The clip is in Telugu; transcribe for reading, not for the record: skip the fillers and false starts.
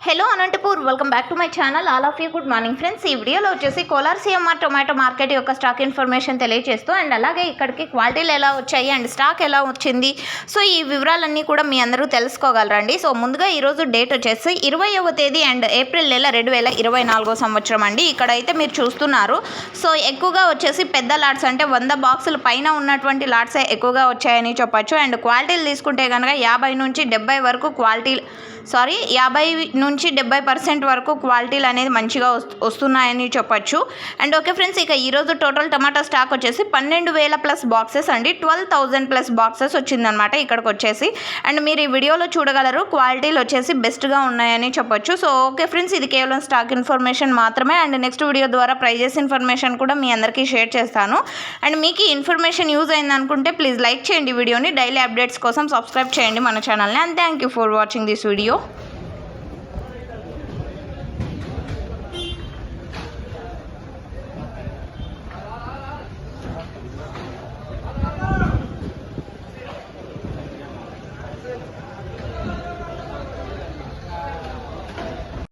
Hello Anantapur, welcome back to my channel. All of you good morning friends. ఈ వీడియోలో వచ్చేసి కోలార్ సిఎంఆర్ టొమాటో మార్కెట్ యొక్క స్టాక్ ఇన్ఫర్మేషన్ తెలియజేస్తూ అండ్ అలాగే ఇక్కడికి క్వాలిటీలు ఎలా వచ్చాయి అండ్ స్టాక్ ఎలా వచ్చింది, సో ఈ వివరాలన్నీ కూడా మీ అందరూ తెలుసుకోగలరండి. సో ముందుగా ఈరోజు డేట్ వచ్చేసి 20వ తేదీ అండ్ ఏప్రిల్ నెల 2024 సంవత్సరం అండి. ఇక్కడైతే మీరు చూస్తున్నారు. సో ఎక్కువగా వచ్చేసి పెద్ద లాట్స్ అంటే 100 బాక్సుల పైన ఉన్నటువంటి లాట్సే ఎక్కువగా వచ్చాయని చెప్పచ్చు. అండ్ క్వాలిటీలు తీసుకుంటే కనుక 50 నుంచి 70 వరకు 50 నుంచి 70% వరకు క్వాలిటీలు అనేది మంచిగా వస్తున్నాయని చెప్పచ్చు. అండ్ ఓకే ఫ్రెండ్స్, ఇక ఈరోజు టోటల్ టమాటా స్టాక్ వచ్చేసి 12,000 ప్లస్ బాక్సెస్ అండి. 12,000 ప్లస్ బాక్సెస్ వచ్చిందనమాట ఇక్కడికి వచ్చేసి. అండ్ మీరు ఈ వీడియోలో చూడగలరు, క్వాలిటీలు వచ్చేసి బెస్ట్గా ఉన్నాయని చెప్పొచ్చు. సో ఓకే ఫ్రెండ్స్, ఇది కేవలం స్టాక్ ఇన్ఫర్మేషన్ మాత్రమే. అండ్ నెక్స్ట్ వీడియో ద్వారా ప్రైజెస్ ఇన్ఫర్మేషన్ కూడా మీ అందరికీ షేర్ చేస్తాను. అండ్ మీకు ఈ ఇన్ఫర్మేషన్ యూజ్ అయింది అనుకుంటే ప్లీజ్ లైక్ చేయండి వీడియోని. డైలీ అప్డేట్స్ కోసం సబ్స్క్రైబ్ చేయండి మన ఛానల్ని. And thank you for watching this video.